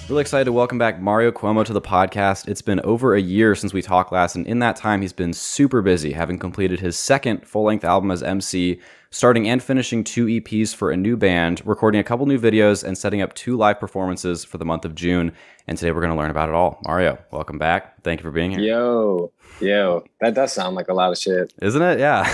Really excited to welcome back Mario Cuomo to the podcast. It's been over a year since we talked last, and in that time, he's been super busy, having completed his second full-length album as MC, starting and finishing 2 EPs for a new band, recording a couple new videos, and setting up 2 live performances for the month of June. And today we're going to learn about it all. Mario, welcome back. Thank you for being here. Yo, that does sound like a lot of shit. Isn't it? Yeah.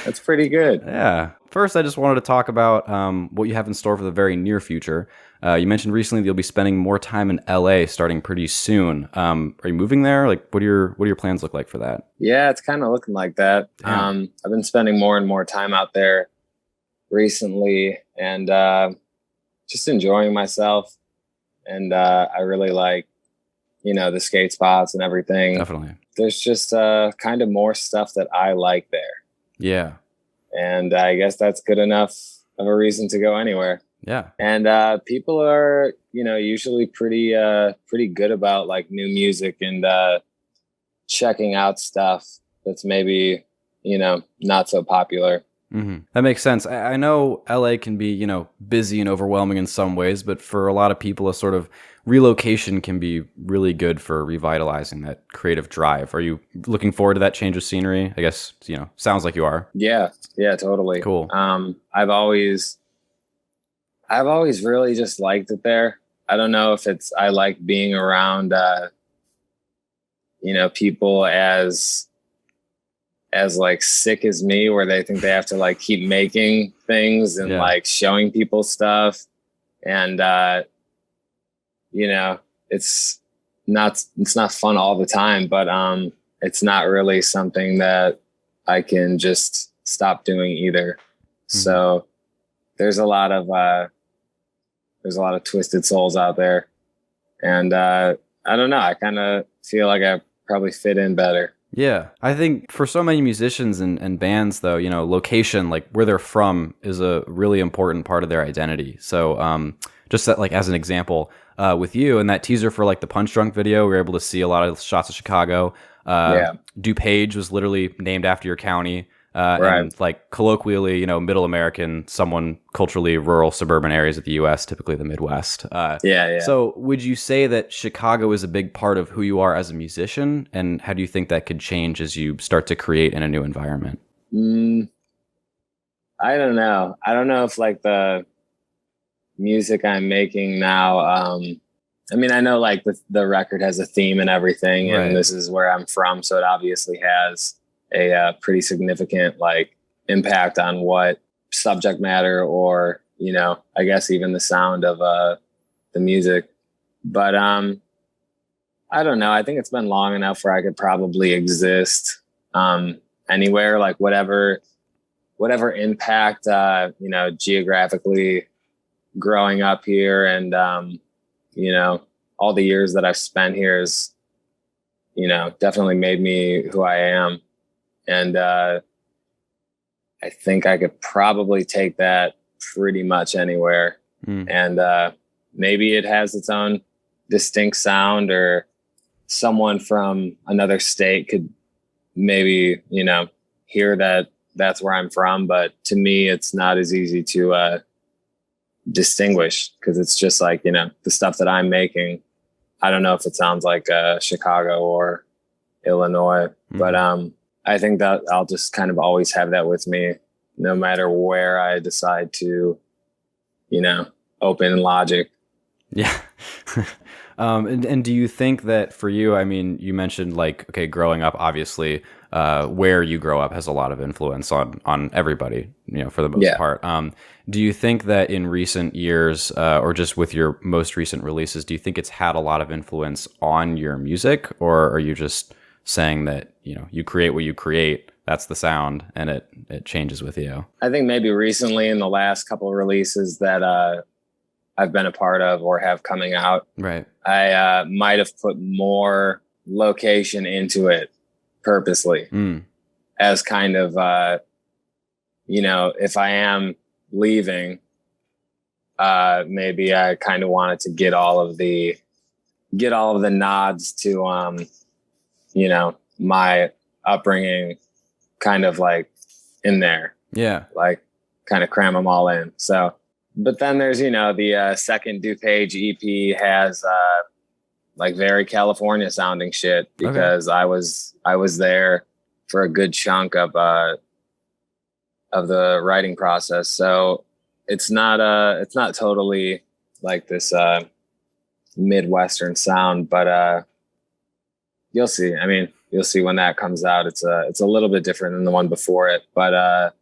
That's pretty good. Yeah. First, I just wanted to talk about what you have in store for the very near future. You mentioned recently that you'll be spending more time in LA starting pretty soon. Are you moving there? Like, what do your plans look like for that? Yeah, it's kind of looking like that. I've been spending more and more time out there recently, and just enjoying myself. And I really like, the skate spots and everything. Definitely. There's just kind of more stuff that I like there. Yeah. And I guess that's good enough of a reason to go anywhere. Yeah. And people are, usually pretty good about like new music and checking out stuff that's maybe, not so popular. Mm-hmm. That makes sense. I know LA can be, busy and overwhelming in some ways, but for a lot of people, a sort of relocation can be really good for revitalizing that creative drive. Are you looking forward to that change of scenery? I guess, sounds like you are. Yeah, totally. Cool. I've always really just liked it there. I don't know if I like being around, people as like sick as me, where they think they have to like keep making things and like showing people stuff. And, it's not fun all the time, but, it's not really something that I can just stop doing either. Mm-hmm. So there's a lot of twisted souls out there. And, I don't know. I kind of feel like I probably fit in better. Yeah. I think for so many musicians and bands, though, location, like where they're from, is a really important part of their identity. So just that, like as an example, with you and that teaser for like the Punch Drunk video, we were able to see a lot of shots of Chicago. DuPage was literally named after your county. Right. And like colloquially, middle American, someone culturally rural suburban areas of the U.S., typically the Midwest. Yeah. So would you say that Chicago is a big part of who you are as a musician? And how do you think that could change as you start to create in a new environment? I don't know. I don't know if like the music I'm making now, I know like the record has a theme and everything, and this is where I'm from. So it obviously has a pretty significant like impact on what subject matter or, I guess even the sound of the music. But I don't know. I think it's been long enough where I could probably exist anywhere, like whatever impact, geographically growing up here and, all the years that I've spent here is, definitely made me who I am. And I think I could probably take that pretty much anywhere. And maybe it has its own distinct sound, or someone from another state could maybe, hear that that's where I'm from. But to me, it's not as easy to distinguish, because it's just like, the stuff that I'm making. I don't know if it sounds like Chicago or Illinois, but I think that I'll just kind of always have that with me, no matter where I decide to, open Logic. Yeah. And do you think that for you, you mentioned like, okay, growing up, obviously, where you grow up has a lot of influence on everybody, for the most part. Do you think that in recent years, or just with your most recent releases, do you think it's had a lot of influence on your music, or are you just saying that, you create what you create, that's the sound, and it changes with you? I think maybe recently in the last couple of releases that I've been a part of or have coming out, right, I might have put more location into it purposely, as kind of, if I am leaving, maybe I kind of wanted to get all of the nods to, my upbringing kind of like in there. Yeah. Like kind of cram them all in. So But then there's, the second DuPage EP has like very California sounding shit because I was there for a good chunk of the writing process. So it's not totally like this Midwestern sound, but you'll see. I mean, you'll see when that comes out. It's a little bit different than the one before it, but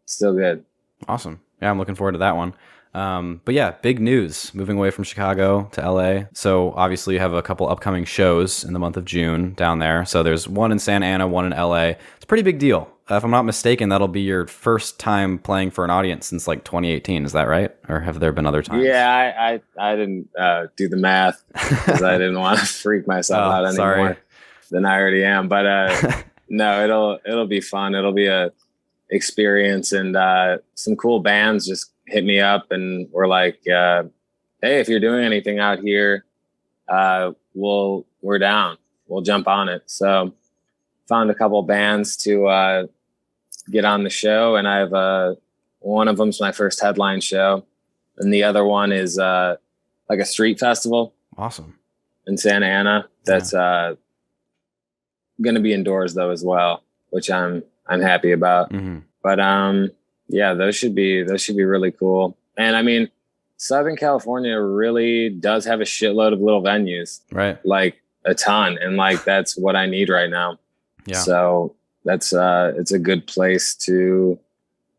still good. Awesome. Yeah, I'm looking forward to that one. But yeah, big news, moving away from Chicago to LA. So obviously you have a couple upcoming shows in the month of June down there. So there's one in Santa Ana, one in LA. It's a pretty big deal. If I'm not mistaken, that'll be your first time playing for an audience since like 2018. Is that right? Or have there been other times? Yeah, I didn't do the math because I didn't want to freak myself out anymore than I already am. But no, it'll be fun. It'll be a experience, and some cool bands just hit me up and were like, hey, if you're doing anything out here, we're down. We'll jump on it. So found a couple bands to get on the show, and I have one of them's my first headline show, and the other one is like a street festival. Awesome. In Santa Ana. That's gonna be indoors though as well, which I'm happy about. Mm-hmm. But yeah, those should be really cool. And I mean, Southern California really does have a shitload of little venues, right? Like a ton, and like that's what I need right now. Yeah. So that's it's a good place to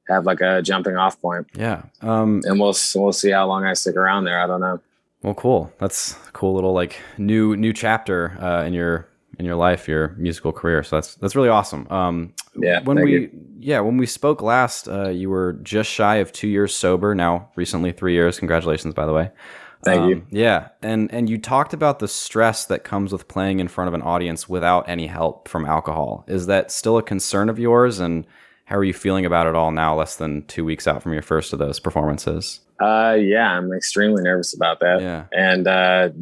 have like a jumping off point. Yeah. And we'll see how long I stick around there. I don't know. Well, cool. That's a cool little like new chapter in your life, your musical career. So that's really awesome. Yeah. When we spoke last, you were just shy of 2 years sober. Now, recently 3 years. Congratulations, by the way. Thank you. Yeah, and you talked about the stress that comes with playing in front of an audience without any help from alcohol. Is that still a concern of yours? And how are you feeling about it all now, less than 2 weeks out from your first of those performances? Yeah, I'm extremely nervous about that. Yeah. And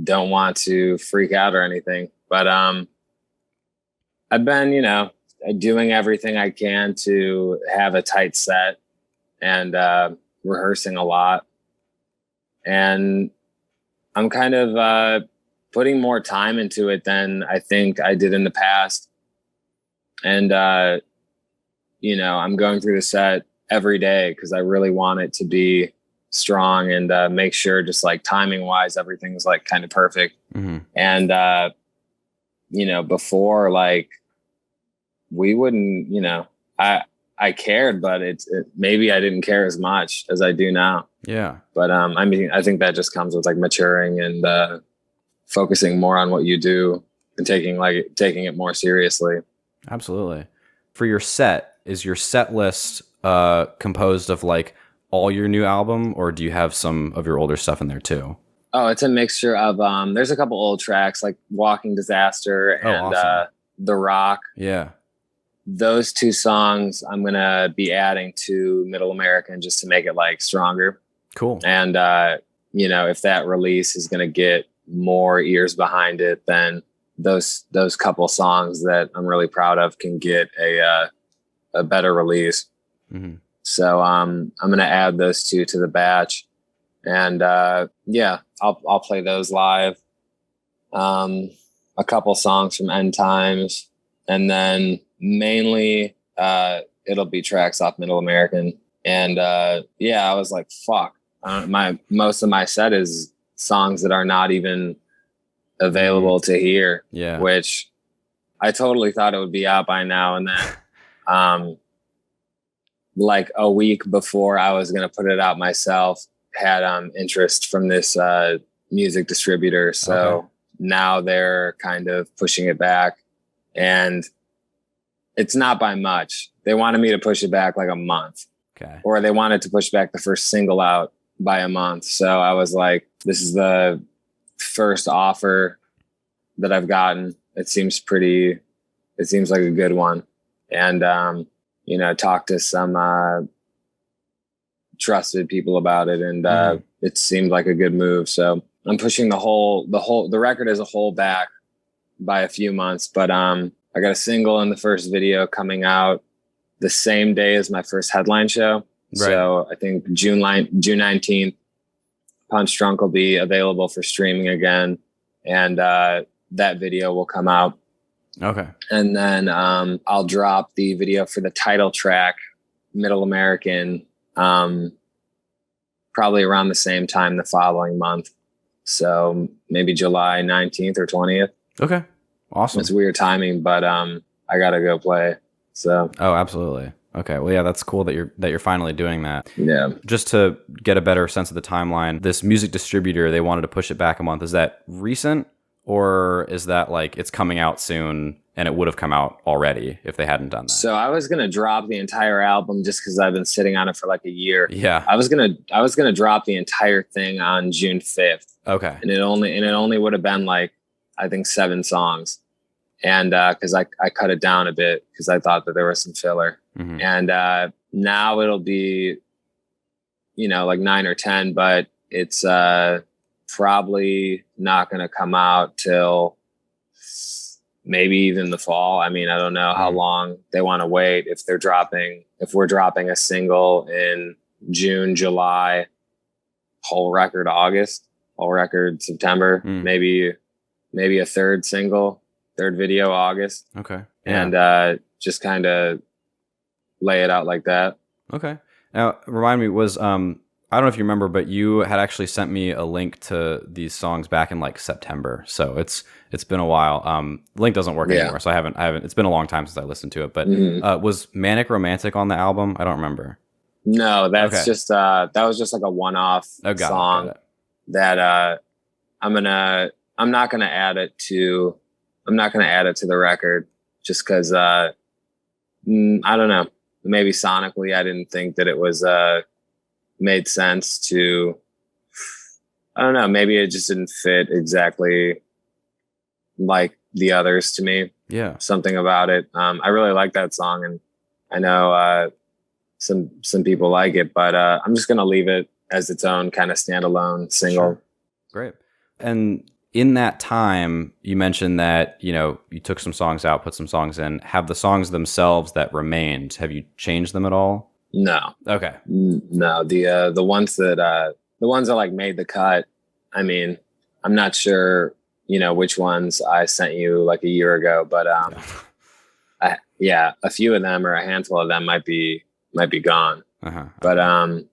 don't want to freak out or anything. But I've been, doing everything I can to have a tight set and rehearsing a lot. And I'm kind of putting more time into it than I think I did in the past. And, I'm going through the set every day because I really want it to be strong and make sure just like timing wise, everything's like kind of perfect. Mm-hmm. And, before like we wouldn't, I cared, but maybe I didn't care as much as I do now. Yeah. But I mean, I think that just comes with like maturing and focusing more on what you do and taking it more seriously. Absolutely. For your set, is your set list composed of like all your new album, or do you have some of your older stuff in there too? Oh, it's a mixture of there's a couple old tracks like Walking Disaster and awesome. The Rock. Yeah. Those two songs I'm going to be adding to Middle American just to make it like stronger. Cool. And, if that release is going to get more ears behind it, then those couple songs that I'm really proud of can get a better release. Mm-hmm. So I'm going to add those two to the batch. And I'll play those live. A couple songs from End Times. And then mainly it'll be tracks off Middle American. And I was like, fuck. Most of my set is songs that are not even available to hear. Yeah. Which I totally thought it would be out by now. And then like a week before I was going to put it out myself, had interest from this music distributor. So now they're kind of pushing it back. And it's not by much. They wanted me to push it back like a month. Okay. Or they wanted to push back the first single out by a month. So I was like, this is the first offer that I've gotten. It seems like a good one. And, talked to some trusted people about it. And it seemed like a good move. So I'm pushing the record as a whole back by a few months. But I got a single and the first video coming out the same day as my first headline show. So I think June 19th, Punch Drunk will be available for streaming again. And that video will come out. Okay. And then I'll drop the video for the title track, Middle American, probably around the same time the following month. So maybe July 19th or 20th. Okay. Awesome. It's weird timing, but I gotta go play. So absolutely. Okay. Well, yeah, that's cool that you're finally doing that. Yeah. Just to get a better sense of the timeline, this music distributor, they wanted to push it back a month. Is that recent, or is that like it's coming out soon and it would have come out already if they hadn't done that? So I was gonna drop the entire album just because I've been sitting on it for like a year. Yeah. I was gonna drop the entire thing on June 5th. Okay. And it only would have been like, I think 7 songs. And because I cut it down a bit because I thought that there was some filler. Mm-hmm. And now it'll be, like 9 or 10, but it's probably not going to come out till maybe even the fall. I mean, I don't know how long they want to wait. If we're dropping a single in June, July, whole record August, whole record September, maybe a third video August. Okay. Yeah. And just kind of lay it out like that. Okay. Now, remind me, was I don't know if you remember, but you had actually sent me a link to these songs back in like September. So it's been a while. Link doesn't work anymore, so I haven't. It's been a long time since I listened to it. But was Manic Romantic on the album? I don't remember. No, that's just that was just like a one-off song that I'm not gonna add it to the record just because I don't know, maybe sonically I didn't think that it was made sense to, I don't know, maybe it just didn't fit exactly like the others to me. Yeah, something about it. I really like that song, and I know some people like it, but I'm just gonna leave it as its own kind of standalone single. Sure. Great. And in that time, you mentioned that, you took some songs out, put some songs in. Have the songs themselves that remained, have you changed them at all? No. Okay. No, the ones that like made the cut, I mean, I'm not sure, which ones I sent you like a year ago, but a few of them or a handful of them might be gone. Uh-huh. But I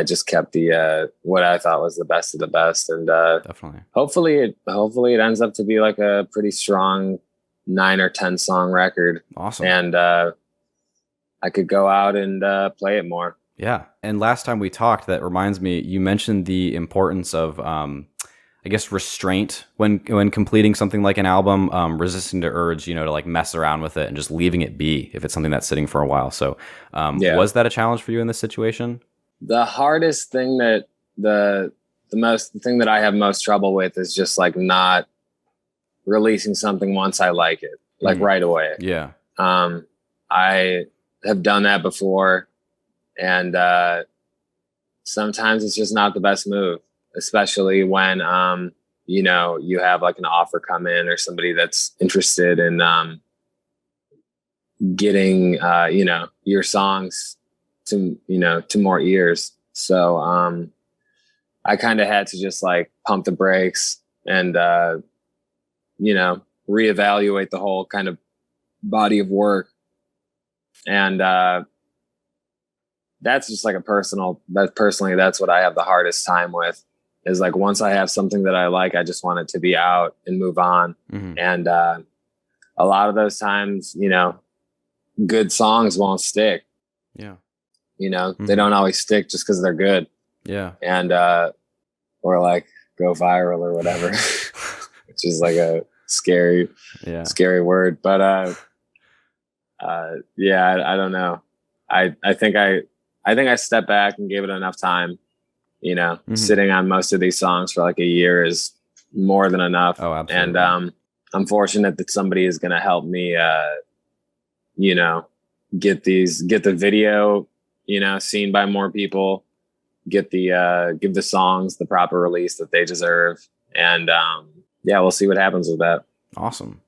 just kept the what I thought was the best of the best, and definitely. Hopefully it ends up to be like a pretty strong 9 or 10 song record. Awesome. And I could go out and play it more. Yeah. And last time we talked, that reminds me, you mentioned the importance of I guess restraint when completing something like an album, resisting the urge, to like mess around with it and just leaving it be if it's something that's sitting for a while. So was that a challenge for you in this situation? The hardest thing that the thing that I have most trouble with is just like not releasing something once I like it, like right away. Yeah. I have done that before, and sometimes it's just not the best move, especially when you have like an offer come in or somebody that's interested in getting your songs to more ears. So I kind of had to just like pump the brakes and reevaluate the whole kind of body of work. And that's just like personally that's what I have the hardest time with, is like once I have something that I like, I just want it to be out and move on. And a lot of those times, good songs won't stick. Yeah. They don't always stick just because they're good. Yeah. And or like go viral or whatever, which is like a scary word. But I don't know. I think I stepped back and gave it enough time. Sitting on most of these songs for like a year is more than enough. Oh, absolutely. And I'm fortunate that somebody is going to help me, get the video, seen by more people, give the songs the proper release that they deserve. And we'll see what happens with that. Awesome.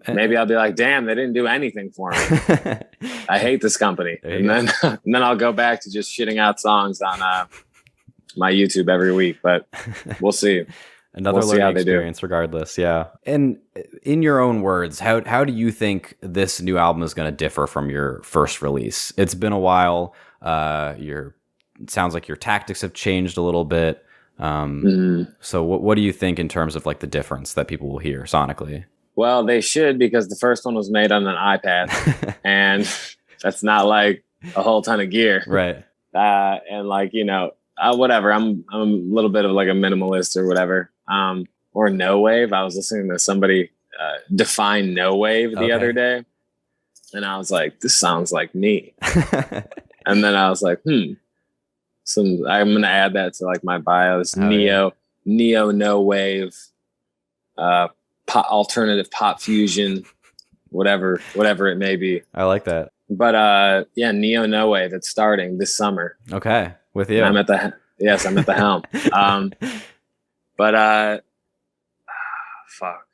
Maybe I'll be like, damn, they didn't do anything for me. I hate this company. And then I'll go back to just shitting out songs on my YouTube every week, but we'll see. Another learning experience regardless. Yeah. And in your own words, how do you think this new album is going to differ from your first release? It's been a while. It sounds like your tactics have changed a little bit. So what do you think in terms of like the difference that people will hear sonically? Well, they should, because the first one was made on an iPad and that's not like a whole ton of gear. Right. And like, you know, whatever. I'm a little bit of like a minimalist or whatever. Or no wave. I was listening to somebody define no wave the other day, and I was like, this sounds like me. And then I was like, so I'm gonna add that to like my bio. This neo no wave, alternative pop fusion, whatever it may be. I like that. But yeah, neo no wave. It's starting this summer. Okay, with you. And I'm at the helm. But fuck.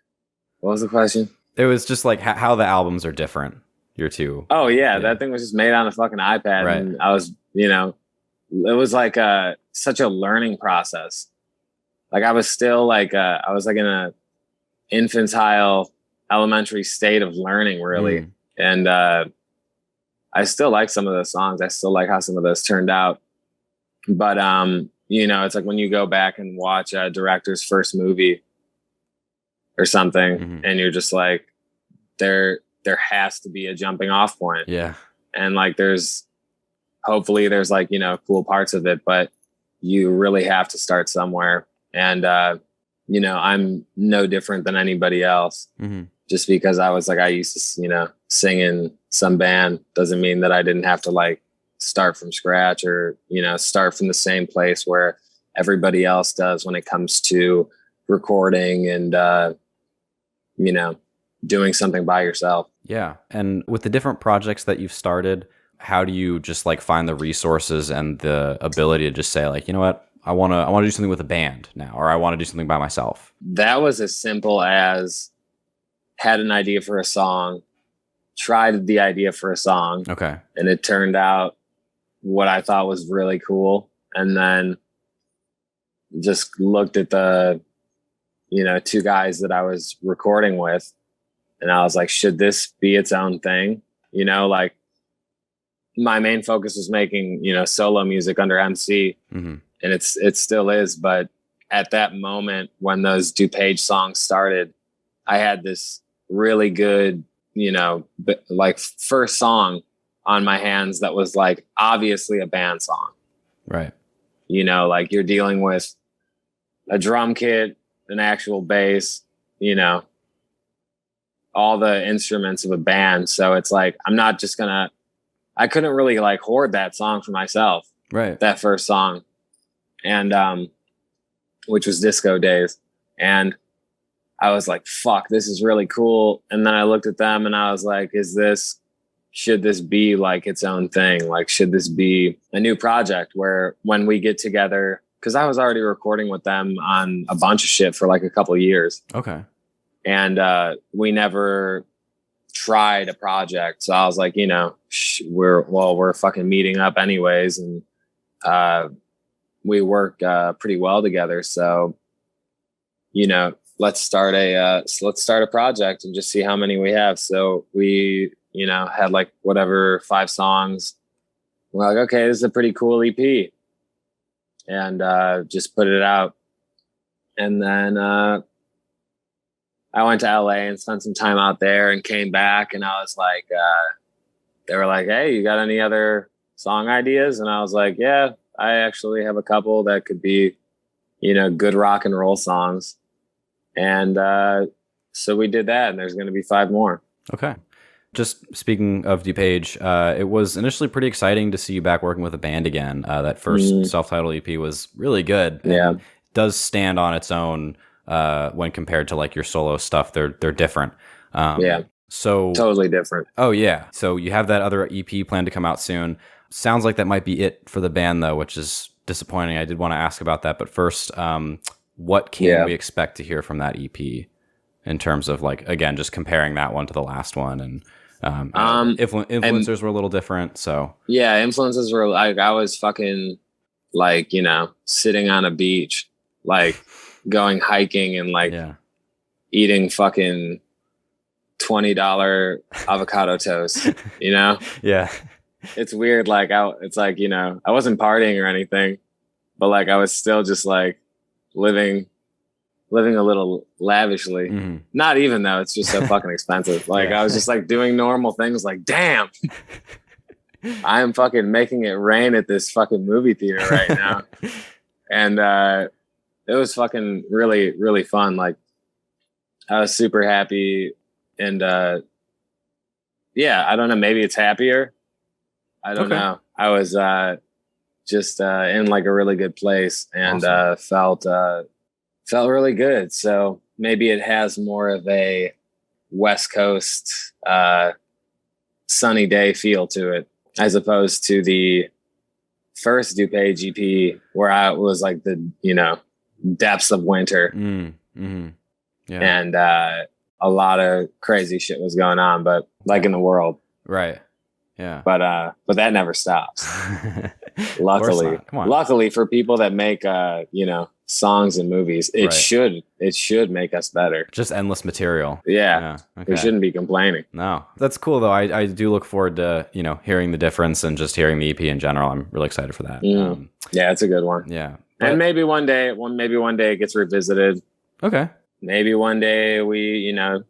What was the question? It was just like how the albums are different. Your two. Oh yeah, that thing was just made on a fucking iPad, right. And I was, you know, it was like such a learning process. Like I was still like I was like in a infantile elementary state of learning, really, and I still like some of those songs. I still like how some of those turned out, but you know, it's like when you go back and watch a director's first movie or something, and you're just like, there has to be a jumping off point. Yeah. And like, hopefully there's like, you know, cool parts of it, but you really have to start somewhere. And, you know, I'm no different than anybody else. Just because I was like, I used to, you know, sing in some band doesn't mean that I didn't have to like start from scratch or, you know, start from the same place where everybody else does when it comes to recording and, you know, doing something by yourself. Yeah. And with the different projects that you've started, how do you just like find the resources and the ability to just say like, you know what, I want to do something with a band now, or I want to do something by myself? That was as simple as had an idea for a song, tried the idea for a song. Okay. And it turned out what I thought was really cool. And then just looked at the, you know, two guys that I was recording with. And I was like, should this be its own thing? You know, like my main focus was making, you know, solo music under MC. And it still is. But at that moment when those DuPage songs started, I had this really good, you know, like first song on my hands that was like obviously a band song. Right. You know, like you're dealing with a drum kit, an actual bass, you know, all the instruments of a band. So it's like, I'm not just I couldn't really like hoard that song for myself. Right. That first song. And, which was Disco Days. And I was like, fuck, this is really cool. And then I looked at them and I was like, should this be like its own thing? Like, should this be a new project where when we get together, because I was already recording with them on a bunch of shit for like a couple of years. Okay. And we never tried a project. So I was like, you know, we're fucking meeting up anyways. And we work pretty well together. So, you know, let's start a project and just see how many we have. So we, you know, had like whatever 5 songs. We're like, okay, this is a pretty cool EP. And just put it out. And then I went to LA and spent some time out there and came back. And I was like, they were like, hey, you got any other song ideas? And I was like, yeah, I actually have a couple that could be, you know, good rock and roll songs. And so we did that. And there's going to be 5 more. Okay. Just speaking of DuPage, it was initially pretty exciting to see you back working with a band again. That first self-titled EP was really good. Yeah. It does stand on its own when compared to like your solo stuff. They're different. Yeah. So totally different. Oh yeah. So you have that other EP planned to come out soon. Sounds like that might be it for the band though, which is disappointing. I did want to ask about that, but first, what can we expect to hear from that EP? in terms of like, again, just comparing that one to the last one, and influencers were a little different. So yeah, influences were like, I was fucking like, you know, sitting on a beach, like going hiking and like eating fucking $20 avocado toast, you know? Yeah. It's weird. Like it's like, you know, I wasn't partying or anything, but like I was still just like living a little lavishly. Mm-hmm. Not even though it's just so fucking expensive. Like I was just like doing normal things like, damn, I am fucking making it rain at this fucking movie theater right now. And it was fucking really, really fun. Like I was super happy. And yeah, I don't know, maybe it's happier. I don't know. I was just in like a really good place, and awesome. Felt really good. So maybe it has more of a West Coast sunny day feel to it, as opposed to the first DuPage EP where I was like the, you know, depths of winter. Mm-hmm. Yeah. And a lot of crazy shit was going on, but like in the world. Right. Yeah. But that never stops. Luckily for people that make you know, songs and movies, it should make us better. Just endless material. Yeah. Okay. We shouldn't be complaining. No. That's cool though. I do look forward to, you know, hearing the difference and just hearing the EP in general. I'm really excited for that. Yeah, it's a good one. Yeah. And maybe one day it gets revisited. Okay. Maybe one day we, you know,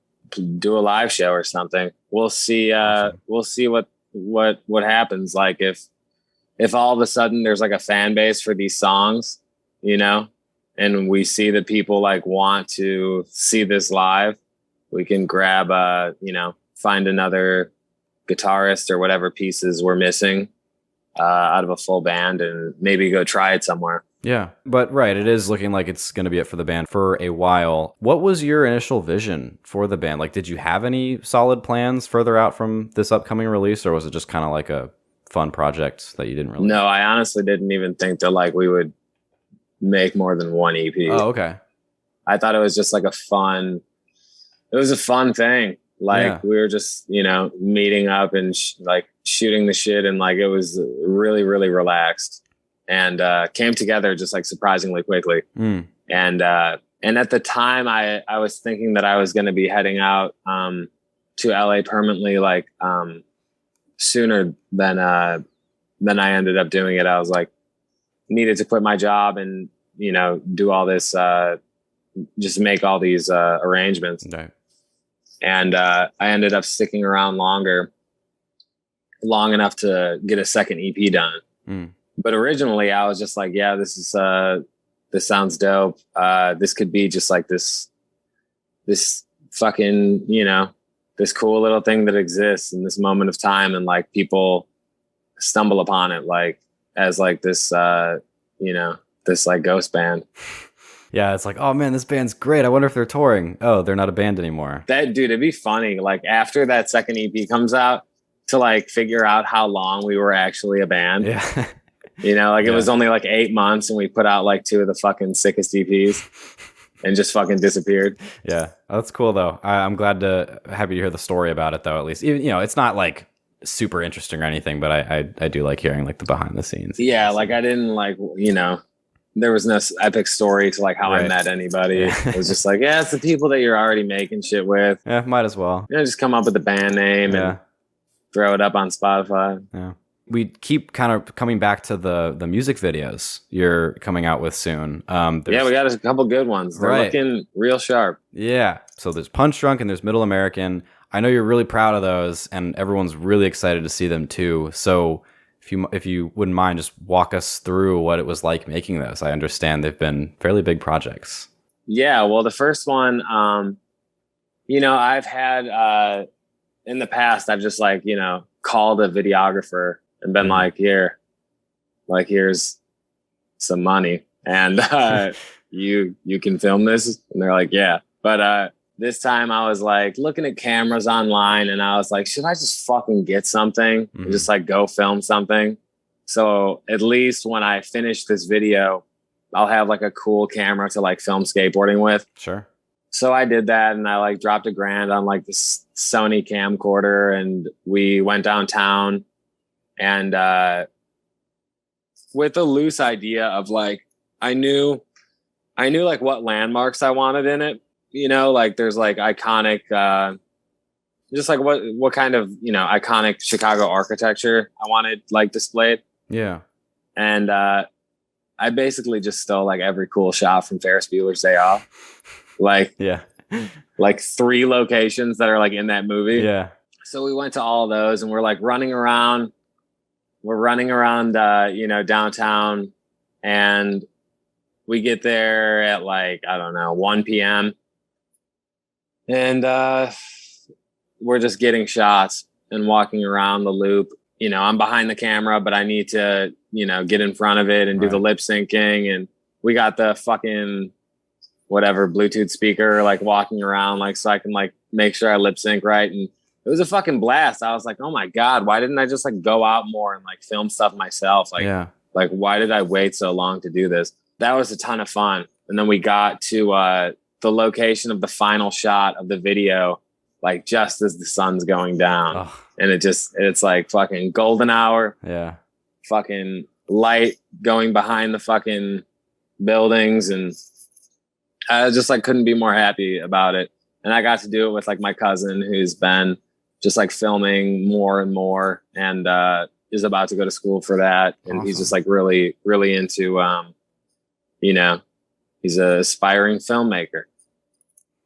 do a live show or something. We'll see. Awesome. We'll see what happens. Like if all of a sudden there's like a fan base for these songs, you know, and we see that people like want to see this live, we can grab you know, find another guitarist or whatever pieces we're missing out of a full band and maybe go try it somewhere. Yeah, but right, it is looking like it's going to be it for the band for a while. What was your initial vision for the band? Like, did you have any solid plans further out from this upcoming release, or was it just kind of like a fun project that you didn't really... No, I honestly didn't even think that like we would make more than one EP. Oh, okay. I thought it was just like a fun thing. Like we were just, you know, meeting up and like shooting the shit, and like it was really, really relaxed. And came together just like surprisingly quickly. And at the time, I was thinking that I was going to be heading out to LA permanently, like sooner than I ended up doing it. I was like, needed to quit my job and, you know, do all this, just make all these arrangements. Right. And I ended up sticking around long enough to get a second EP done. But originally I was just like, yeah, this sounds dope. This could be just like this fucking, you know, this cool little thing that exists in this moment of time. And like people stumble upon it, like as like this, you know, this like ghost band. Yeah. It's like, oh man, this band's great. I wonder if they're touring. Oh, they're not a band anymore. That dude, it'd be funny. Like after that second EP comes out to like figure out how long we were actually a band. Yeah. You know, like it was only like 8 months and we put out like 2 of the fucking sickest EPs and just fucking disappeared. Yeah. That's cool though. I'm happy to hear the story about it though, at least. Even, you know, it's not like super interesting or anything, but I do like hearing like the behind the scenes. Yeah. Like I didn't like, you know, there was no epic story to like how I met anybody. It was just like, yeah, it's the people that you're already making shit with. Yeah. Might as well. You know, just come up with the band name and throw it up on Spotify. Yeah. We keep kind of coming back to the music videos you're coming out with soon. We got a couple good ones. They're looking real sharp. Yeah. So there's Punch Drunk and there's Middle American. I know you're really proud of those, and everyone's really excited to see them too. So if you wouldn't mind, just walk us through what it was like making those. I understand they've been fairly big projects. Yeah. Well, the first one, you know, I've had in the past, I've just like, you know, called a videographer and been like, here's some money and you can film this. And they're like, yeah. But this time I was like looking at cameras online and I was like, should I just fucking get something and just like go film something? So at least when I finish this video, I'll have like a cool camera to like film skateboarding with. Sure. So I did that, and I like dropped $1,000 on like this Sony camcorder, and we went downtown, and with a loose idea of like, I knew like what landmarks I wanted in it. Like there's like iconic, just like what kind of, iconic Chicago architecture I wanted like displayed. Yeah. And I basically just stole like every cool shot from Ferris Bueller's Day Off. Like, yeah. like 3 locations that are like in that movie. Yeah. So we went to all of those, and we're like running around. We're running around, downtown, and we get there at like, I don't know, 1 p.m. And we're just getting shots and walking around the loop. I'm behind the camera, but I need to, get in front of it and do the lip syncing. And we got the fucking whatever Bluetooth speaker, like walking around, like, so I can like make sure I lip sync right. And it was a fucking blast. I was like, oh my God, why didn't I just like go out more and like film stuff myself? Like, like, why did I wait so long to do this? That was a ton of fun. And then we got to the location of the final shot of the video, like just as the sun's going down. Oh. And it's like fucking golden hour. Yeah. Fucking light going behind the fucking buildings. And I just like couldn't be more happy about it. And I got to do it with like my cousin, who's been just like filming more and more, and is about to go to school for that. And awesome. He's just like really, really into, he's an aspiring filmmaker.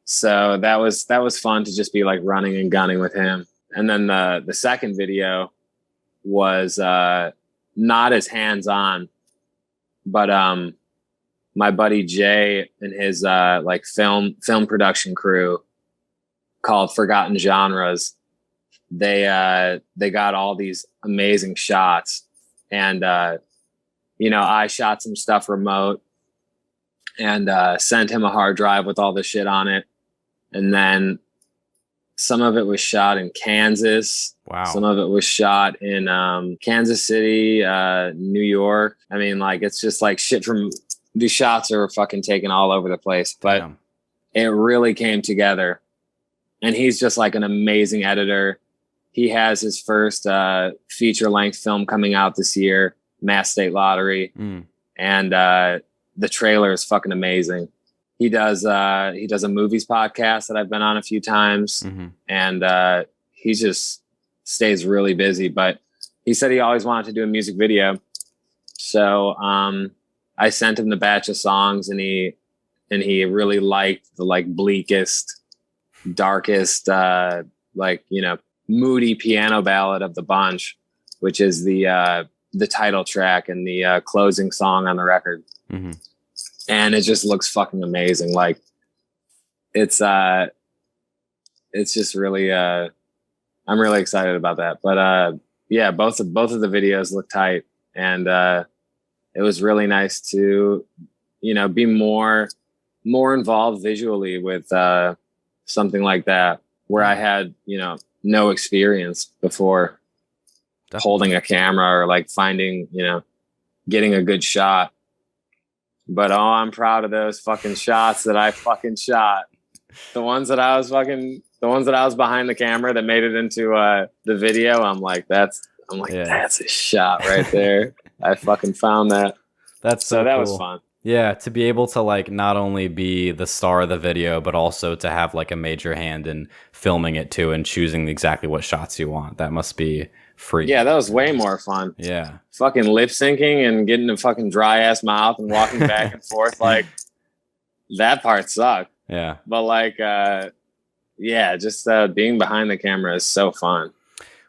So that was fun to just be like running and gunning with him. And then the second video was not as hands-on, but my buddy Jay and his like film production crew called Forgotten Genres, they got all these amazing shots. And I shot some stuff remote and sent him a hard drive with all the shit on it. And then some of it was shot in Kansas. Wow. Some of it was shot in Kansas City, New York. I mean, like, it's just like shit from these shots are fucking taken all over the place, but damn. It really came together. And he's just like an amazing editor. He has his first feature length film coming out this year, Mass State Lottery. And the trailer is fucking amazing. He does a movies podcast that I've been on a few times. Mm-hmm. And he just stays really busy, but he said he always wanted to do a music video. So I sent him the batch of songs, and he really liked the like bleakest, darkest, moody piano ballad of the bunch, which is the title track and the closing song on the record. Mm-hmm. And it just looks fucking amazing. Like it's just really, I'm really excited about that. But yeah, both of the videos look tight, and it was really nice to, be more involved visually with something like that, where I had, no experience before. Definitely. Holding a camera or like finding, getting a good shot. But I'm proud of those fucking shots that I fucking shot. The ones that I was behind the camera that made it into the video. I'm like, that's a shot right there. I fucking found that. That's so that cool. was fun. Yeah, to be able to like not only be the star of the video, but also to have like a major hand in filming it too and choosing exactly what shots you want. That must be free. Yeah, that was way more fun. Yeah. Fucking lip syncing and getting a fucking dry ass mouth and walking back and forth. Like, that part sucked. Yeah. But like, just being behind the camera is so fun.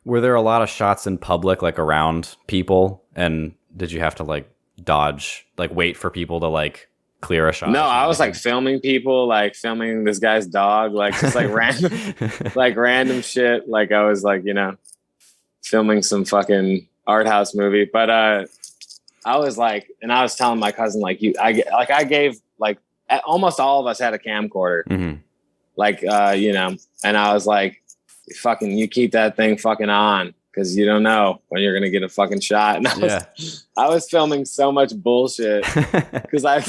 Were there a lot of shots in public, like around people? And did you have to like dodge, like wait for people to like clear a shot? No, I was like filming people, like filming this guy's dog, like just like random, like random shit. Like I was like, filming some fucking art house movie. But I was like, and I was telling my cousin, like, I gave like almost all of us had a camcorder, mm-hmm. like, and I was like, fucking, you keep that thing fucking on, because you don't know when you're gonna get a fucking shot. And I was filming so much bullshit because I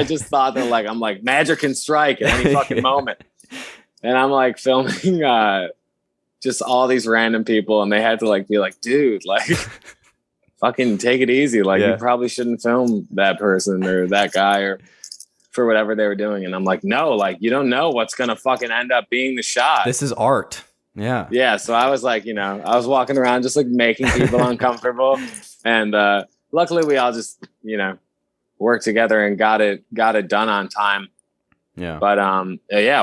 just thought that like I'm like magic can strike at any fucking moment, and I'm like filming just all these random people, and they had to like be like, dude, like fucking take it easy, like you probably shouldn't film that person or that guy or for whatever they were doing. And I'm like, no, like you don't know what's gonna fucking end up being the shot. This is art. Yeah. So I was like, I was walking around just like making people uncomfortable, and luckily we all just worked together and got it done on time. But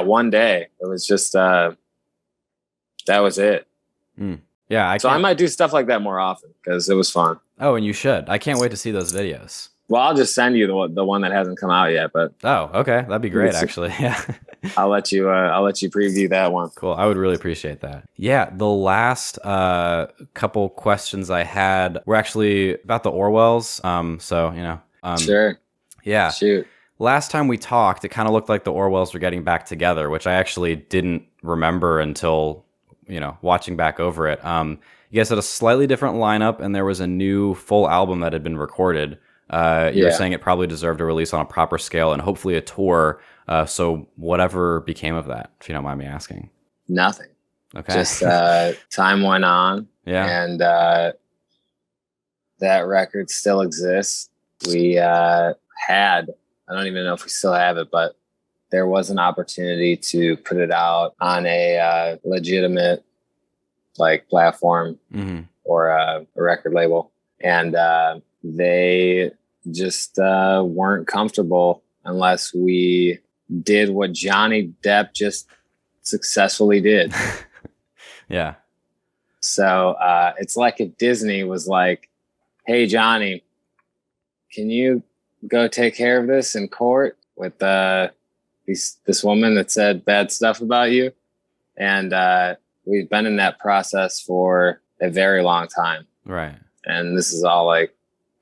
one day it was just that was it. Yeah, I might do stuff like that more often because it was fun. Oh, and you should. I can't wait to see those videos. Well, I'll just send you the one that hasn't come out yet. But okay, that'd be great. Actually, yeah. I'll let you preview that one. Cool. I would really appreciate that. Yeah, the last couple questions I had were actually about the Orwells. Sure. Yeah. Shoot. Last time we talked, it kind of looked like the Orwells were getting back together, which I actually didn't remember until watching back over it. You guys had a slightly different lineup, and there was a new full album that had been recorded. You're saying it probably deserved a release on a proper scale and hopefully a tour. So whatever became of that, if you don't mind me asking? Nothing. Okay. Just time went on. Yeah. And that record still exists. We had, I don't even know if we still have it, but there was an opportunity to put it out on a legitimate like platform or a record label. And they just weren't comfortable unless we did what Johnny Depp just successfully did. Yeah. So it's like if Disney was like, hey, Johnny, can you go take care of this in court with this woman that said bad stuff about you? And we've been in that process for a very long time. Right. And this is all like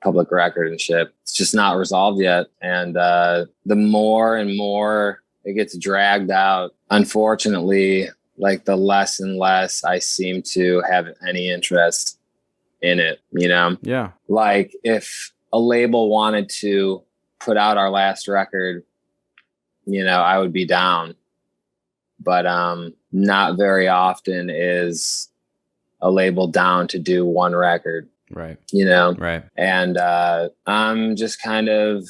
public record and shit. It's just not resolved yet. And the more and more it gets dragged out, unfortunately, like the less and less I seem to have any interest in it, Yeah. Like if a label wanted to put out our last record, I would be down. But not very often is a label down to do one record. Right. Right. And I'm just kind of,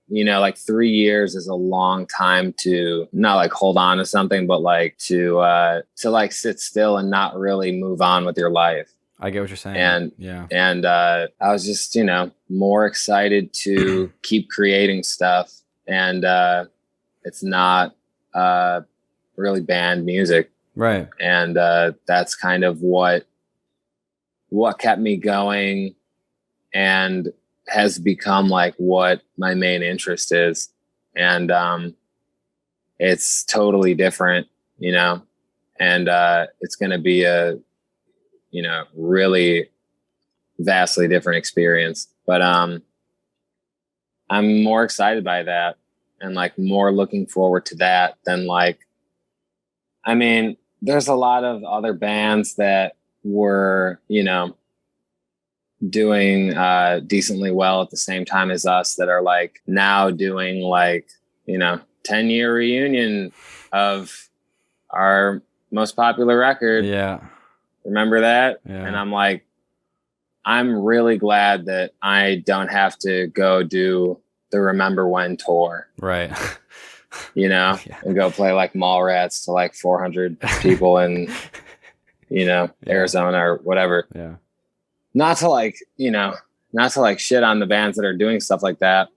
like 3 years is a long time to not like hold on to something, but like to like sit still and not really move on with your life. I get what you're saying. And I was just, more excited to keep creating stuff. And it's not really band music. Right. And that's kind of what kept me going and has become like what my main interest is. And it's totally different, and it's going to be a, really vastly different experience. But I'm more excited by that and like more looking forward to that than like, there's a lot of other bands that were, doing decently well at the same time as us that are like now doing like 10-year reunion of our most popular record. Remember that? And I'm like, I'm really glad that I don't have to go do the Remember When tour, right? And go play like Mallrats to like 400 people in Arizona or whatever. Not to like shit on the bands that are doing stuff like that.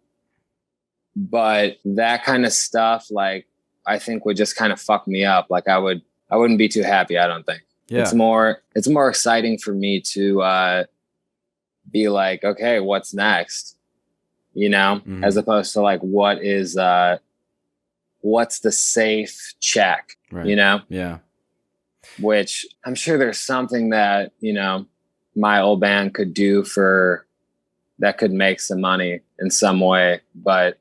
But that kind of stuff, like, I think would just kind of fuck me up. Like I wouldn't be too happy, I don't think. It's more exciting for me to be like, okay, what's next? As opposed to like, what's the safe check, right. Which I'm sure there's something that, my old band could do that could make some money in some way, but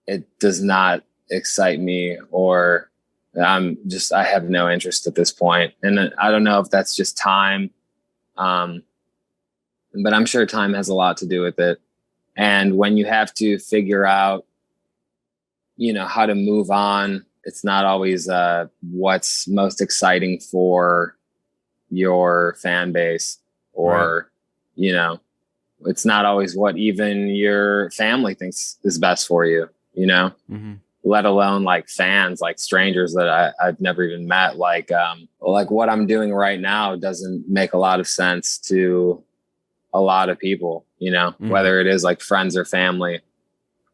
it does not excite me or I have no interest at this point. And I don't know if that's just time. But I'm sure time has a lot to do with it. And when you have to figure out, how to move on, it's not always what's most exciting for your fan base, or, right. It's not always what even your family thinks is best for you, mm-hmm. Let alone like fans, like strangers that I've never even met. Like what I'm doing right now doesn't make a lot of sense to a lot of people, mm-hmm. whether it is like friends or family.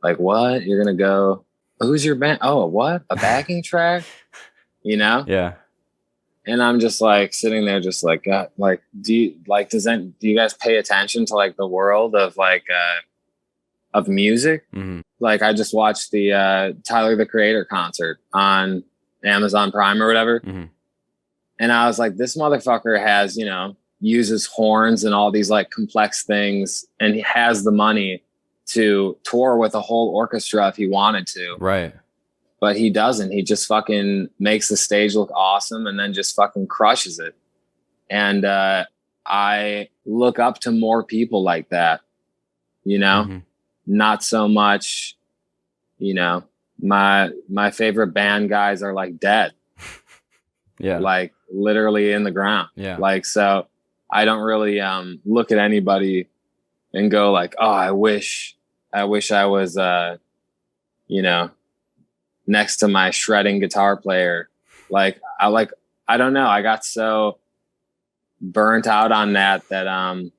Like, what? You're going to go, who's your band? Oh, what? A backing track? Yeah. And I'm just like sitting there, just like, God, like, do you guys pay attention to like the world of like, of music? Mm-hmm. Like I just watched the Tyler the Creator concert on Amazon Prime or whatever. Mm-hmm. And I was like, this motherfucker has, uses horns and all these like complex things, and he has the money to tour with a whole orchestra if he wanted to. Right. But he doesn't. He just fucking makes the stage look awesome and then just fucking crushes it. And I look up to more people like that, mm-hmm. Not so much, my favorite band guys are like dead. Yeah. Like literally in the ground. Yeah. Like, so I don't really look at anybody and go like, oh, I wish I was, next to my shredding guitar player. Like, I don't know. I got so burnt out on that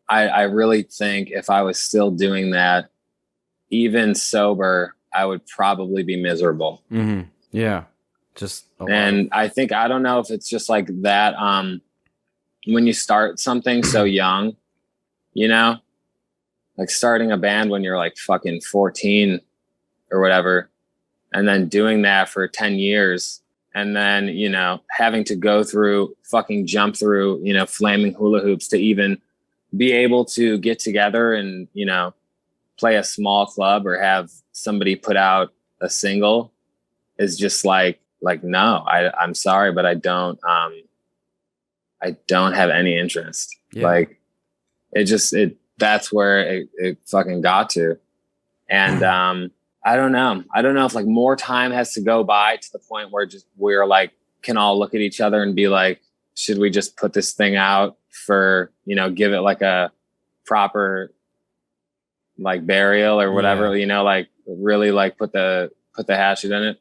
I really think if I was still doing that, even sober, I would probably be miserable. Mm-hmm. Yeah. And I think, I don't know if it's just like that. When you start something so young, like starting a band when you're like fucking 14 or whatever, and then doing that for 10 years, and then, having to go through jump through, flaming hula hoops to even be able to get together and, play a small club or have somebody put out a single is just like, no, I'm sorry, but I don't have any interest. Yeah. Like that's where it fucking got to. And, I don't know if like more time has to go by to the point where we're like, can all look at each other and be like, should we just put this thing out for, give it like a proper like burial or whatever, yeah. Like really like put the hatchet in it.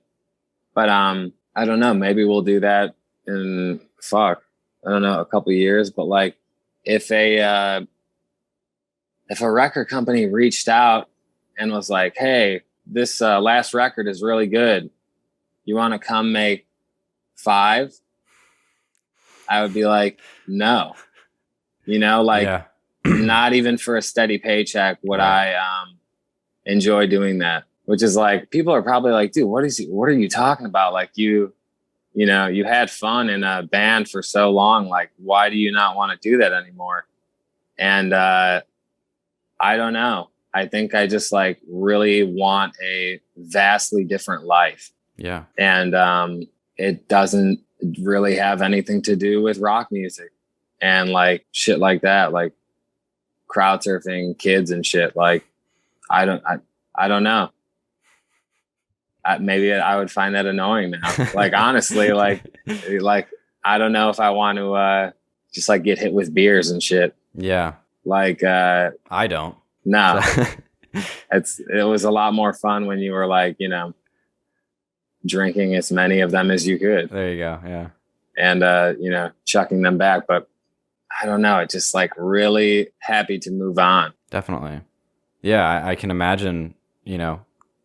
But, I don't know, maybe we'll do that in I don't know, a couple of years. But like if a record company reached out and was like, hey, this last record is really good, you want to come make 5? I would be like, no, yeah. Not even for a steady paycheck would I enjoy doing that. Which is like, people are probably like, dude, what are you talking about? Like you had fun in a band for so long. Like, why do you not want to do that anymore? And I don't know. I think I just like really want a vastly different life. Yeah. And it doesn't really have anything to do with rock music and like shit like that, like crowd surfing kids and shit. Like, I don't know. Maybe I would find that annoying now. Like, honestly, like I don't know if I want to just like get hit with beers and shit. Yeah. Like I don't. No. It was a lot more fun when you were like, drinking as many of them as you could. There you go. Yeah. And chucking them back. But I don't know. It's just like really happy to move on. Definitely. Yeah, I can imagine,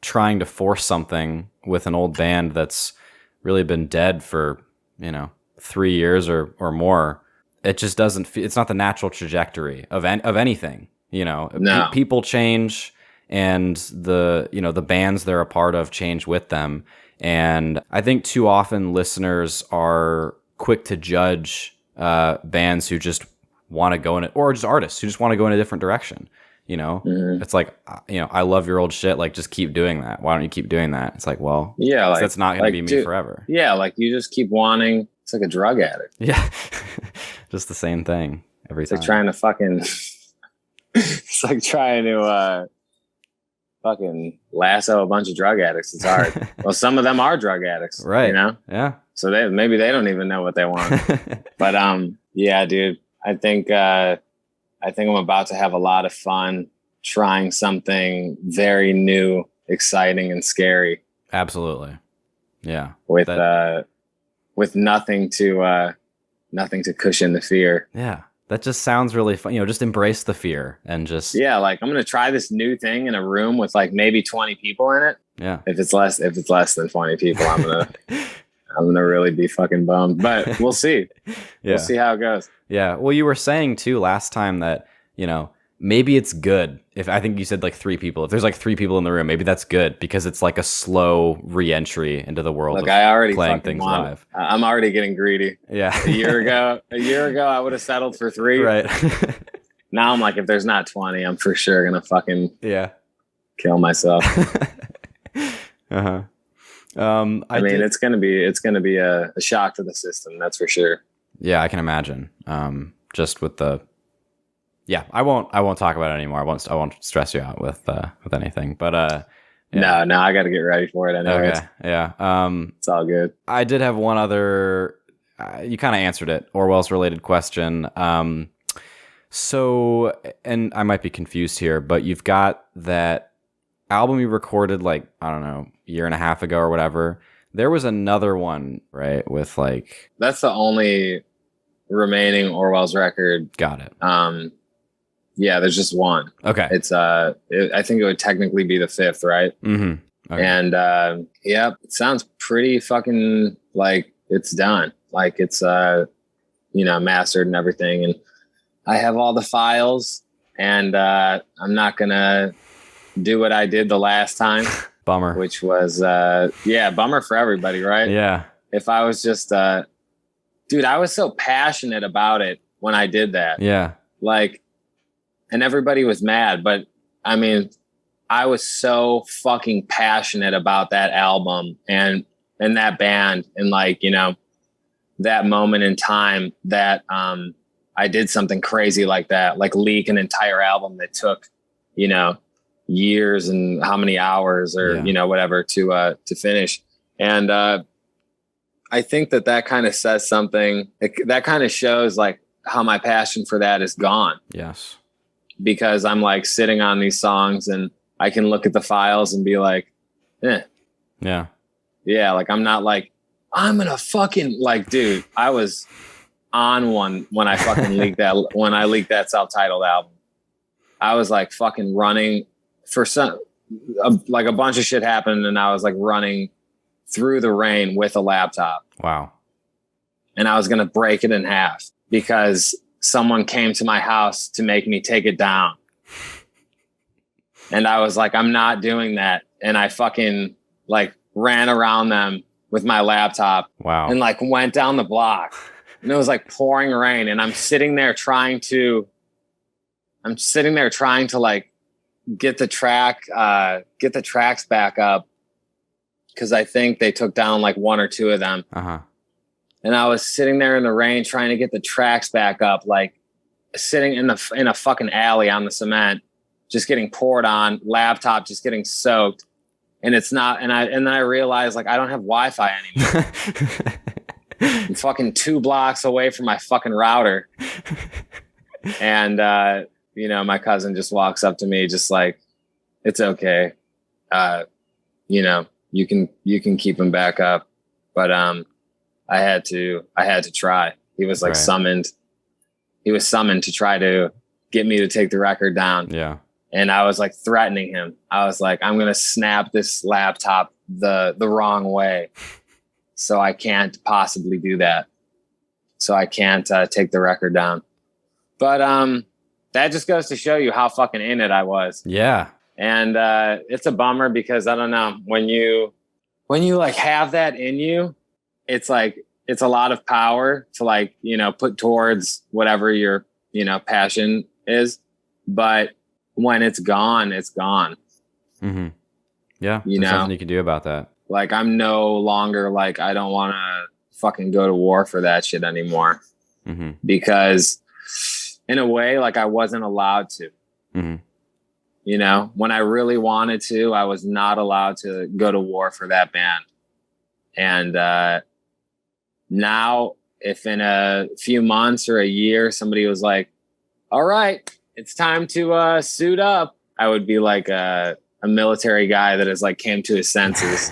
trying to force something with an old band that's really been dead for, 3 years or more. It just doesn't it's not the natural trajectory of anything, No. People change, and the bands they're a part of change with them. And I think too often listeners are quick to judge bands who just want to go in it, or just artists who just want to go in a different direction. It's like, I love your old shit. Like, just keep doing that. Why don't you keep doing that? It's like, well, yeah, like that's not going to be me forever. Yeah, like you just keep wanting. It's like a drug addict. Yeah, just the same thing every time. Like trying to fucking. It's like trying to fucking lasso a bunch of drug addicts. It's hard. Well, some of them are drug addicts, right? Yeah. So maybe they don't even know what they want. But yeah, dude. I think I'm about to have a lot of fun trying something very new, exciting, and scary. Absolutely. Yeah. With nothing to cushion the fear. Yeah. That just sounds really fun. Just embrace the fear and just. Yeah. Like I'm going to try this new thing in a room with like maybe 20 people in it. Yeah. If it's less than 20 people, I'm going to really be fucking bummed, but we'll see. Yeah. We'll see how it goes. Yeah. Well, you were saying too last time that, maybe it's good if I think you said like 3 people. If there's like 3 people in the room, maybe that's good because it's like a slow re-entry into the world. Look, I already playing things live. I'm already getting greedy. Yeah. A year ago, I would have settled for 3. Right. Now I'm like, if there's not 20, I'm for sure gonna fucking kill myself. Uh-huh. I mean, it's gonna be a shock to the system. That's for sure. Yeah, I can imagine. Just with the. Yeah, I won't talk about it anymore. I won't stress you out with anything. But yeah. No, I got to get ready for it anyway. Okay, yeah. It's all good. I did have one other. You kind of answered it. Orwells related question. So, and I might be confused here, but you've got that album you recorded like, I don't know, a year and a half ago or whatever. There was another one, right? With like. That's the only remaining Orwells record. Got it. Yeah, there's just one. Okay. It's I think it would technically be the 5th, right? Mm-hmm. Okay. And it sounds pretty fucking like it's done. Like it's mastered and everything. And I have all the files, and I'm not gonna do what I did the last time. Bummer. Which was bummer for everybody, right? Yeah. If I was just dude, I was so passionate about it when I did that. Yeah. Like, and everybody was mad, but I mean, I was so fucking passionate about that album and that band and like, that moment in time that I did something crazy like that, like leak an entire album that took, years and how many hours or, whatever to finish. And I think that kind of says something that kind of shows like how my passion for that is gone. Yes. Because I'm like sitting on these songs and I can look at the files and be like, Yeah. Yeah. Like, I'm not like, I'm going to fucking like, dude, I was on one when I fucking leaked that self-titled album. I was like fucking running for like a bunch of shit happened. And I was like running through the rain with a laptop. Wow. And I was going to break it in half because someone came to my house to make me take it down. And I was like, I'm not doing that. And I fucking like ran around them with my laptop. Wow. And like went down the block and it was like pouring rain. And I'm sitting there trying to like get the tracks back up. Cause I think they took down like 1 or 2 of them. Uh-huh. And I was sitting there in the rain trying to get the tracks back up, like sitting in a fucking alley on the cement, just getting poured on, laptop just getting soaked. And it's not, and then I realized like I don't have Wi-Fi anymore. I'm fucking 2 blocks away from my fucking router. And my cousin just walks up to me just like, it's okay. You can keep him back up. But I had to try. He was like summoned. He was summoned to try to get me to take the record down. Yeah. And I was like threatening him. I was like, I'm going to snap this laptop the wrong way. So I can't possibly do that. So I can't take the record down. But that just goes to show you how fucking in it I was. Yeah. And it's a bummer because I don't know, when you like have that in you, it's like, it's a lot of power to like, put towards whatever your, passion is. But when it's gone, it's gone. Mm-hmm. Yeah, You there's know, nothing you can do about that. like I'm no longer like, I don't want to fucking go to war for that shit anymore. Mm-hmm. Because in a way, like I wasn't allowed to. Mm-hmm. You know, when I really wanted to, I was not allowed to go to war for that band. And now, if in a few months or a year, somebody was like, all right, it's time to suit up, I would be like a military guy that has like came to his senses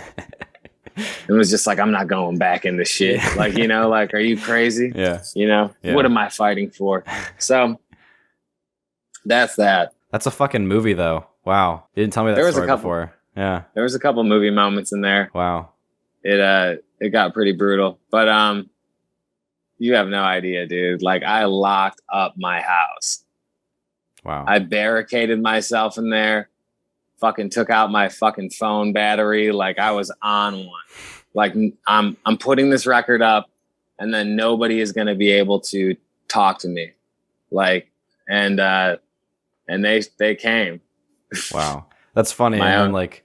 and was just like, I'm not going back into shit. Yeah. Like, you know, like, are you crazy? Yeah. You know, Yeah. what am I fighting for? So that's that. That's a fucking movie, though. Wow, you didn't tell me that story before. Yeah, there was a couple movie moments in there. Wow. It got pretty brutal, but you have no idea, dude. Like I locked up my house. Wow. I barricaded myself in there. Fucking took out my fucking phone battery. Like I was on one. Like I'm putting this record up, and then nobody is gonna be able to talk to me. Like and they came. Wow, that's funny. My and own, then, like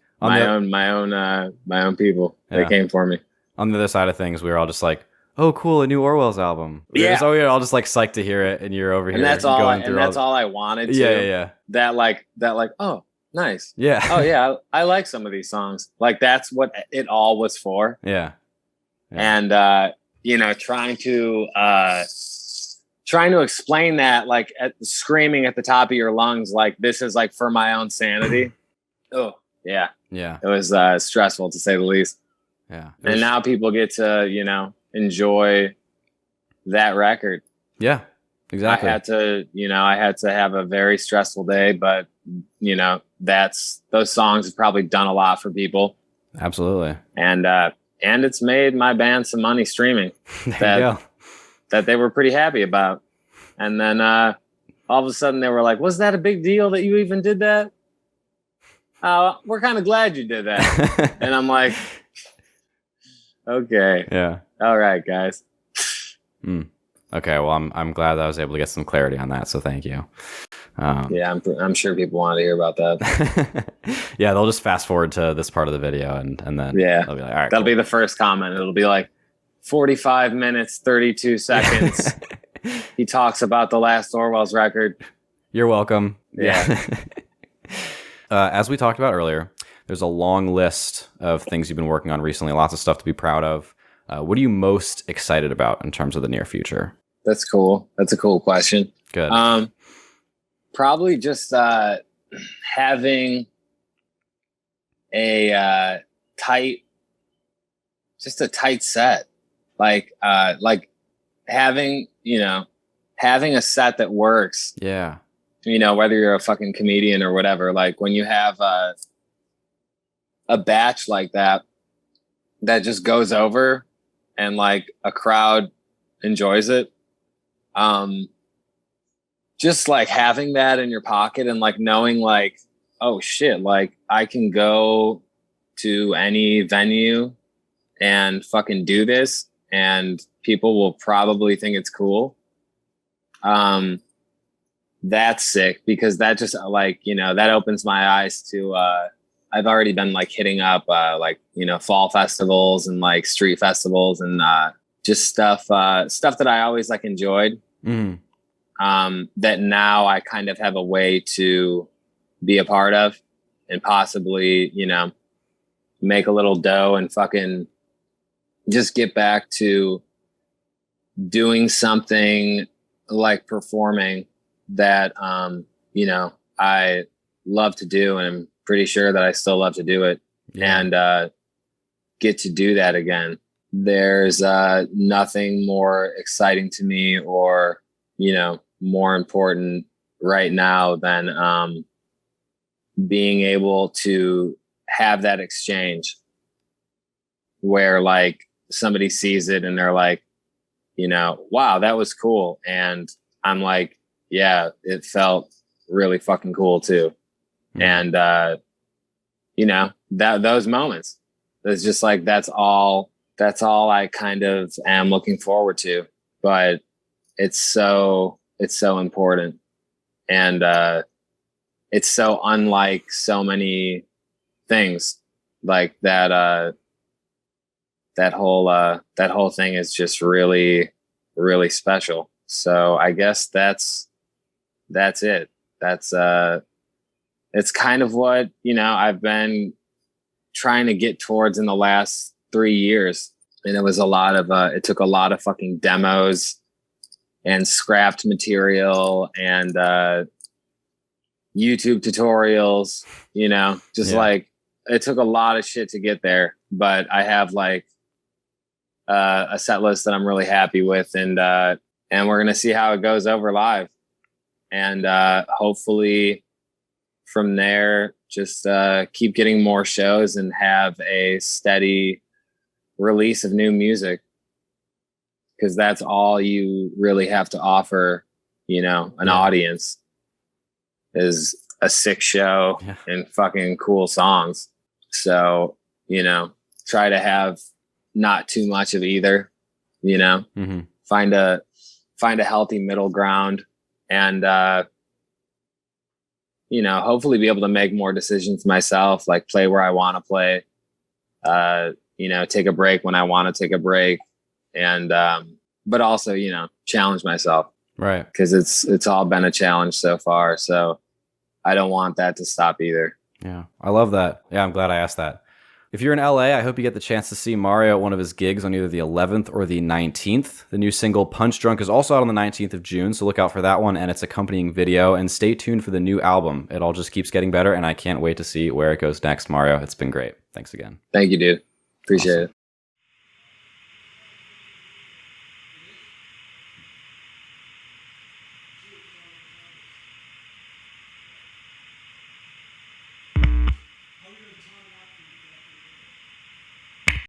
my own people. Yeah. They came for me. On the other side of things, we were all just like, "Oh, cool, a new Orwells album." Yeah. So we were all just like psyched to hear it, and you're over here. And that's all. going through all I wanted to. Yeah. That like. Oh, nice. Yeah. Oh yeah, I like some of these songs. Like that's what it all was for. Yeah. And you know, trying to explain that, like screaming at the top of your lungs, like this is like for my own sanity. Oh yeah. Yeah. It was stressful to say the least. Yeah. And now people get to, you know, enjoy that record. Yeah. Exactly. I had to have a very stressful day, but you know, those songs have probably done a lot for people. Absolutely. And it's made my band some money streaming that they were pretty happy about. And then all of a sudden they were like, was that a big deal that you even did that? We're kind of glad you did that. And I'm like, okay. Yeah. All right, guys. Okay. Well, I'm glad that I was able to get some clarity on that. So thank you. Yeah, I'm sure people want to hear about that. Yeah, they'll just fast forward to this part of the video and then they'll be like, all right, that'll be the first comment. It'll be like 45 minutes, 32 seconds. He talks about the last Orwells record. You're welcome. Yeah. As we talked about earlier, there's a long list of things you've been working on recently, lots of stuff to be proud of. What are you most excited about in terms of the near future? That's cool. That's a cool question. Good. Probably just having a tight set, like having a set that works. Yeah. You know, whether you're a fucking comedian or whatever, like when you have a batch like that just goes over and like a crowd enjoys it. Just like having that in your pocket and like knowing like, oh shit, like I can go to any venue and fucking do this and people will probably think it's cool. That's sick because that just like, you know, that opens my eyes to, I've already been like hitting up, like, you know, fall festivals and like street festivals and, just stuff that I always like enjoyed. That now I kind of have a way to be a part of and possibly, you know, make a little dough and fucking just get back to doing something like performing that, you know, I love to do. And I'm pretty sure that I still love to do it and get to do that again. There's nothing more exciting to me or, you know, more important right now than being able to have that exchange where like somebody sees it and they're like, you know, wow, that was cool. And I'm like, yeah, it felt really fucking cool too. And, you know, those moments, it's just like, that's all I kind of am looking forward to, but it's so important. And it's so unlike so many things. Like that that whole thing is just really, really special. So I guess that's it. That's it's kind of what, you know, I've been trying to get towards in the last 3 years. And it was a lot of it took a lot of fucking demos and scrapped material and YouTube tutorials, you know, just like it took a lot of shit to get there. But I have like a set list that I'm really happy with, and we're gonna see how it goes over live, and hopefully from there just keep getting more shows and have a steady release of new music, because that's all you really have to offer, you know, an audience is a sick show and fucking cool songs. So, you know, try to have not too much of either, you know, find a healthy middle ground, and you know, hopefully be able to make more decisions myself, like play where I want to play, you know, take a break when I want to take a break, and but also, you know, challenge myself, right? Because it's all been a challenge so far, so I don't want that to stop either. Yeah, I love that. Yeah, I'm glad I asked that. If you're in LA, I hope you get the chance to see Mario at one of his gigs on either the 11th or the 19th. The new single Punch Drunk is also out on the 19th of June, so look out for that one and its accompanying video, and stay tuned for the new album. It all just keeps getting better, and I can't wait to see where it goes next, Mario. It's been great. Thanks again. Thank you, dude. Appreciate it.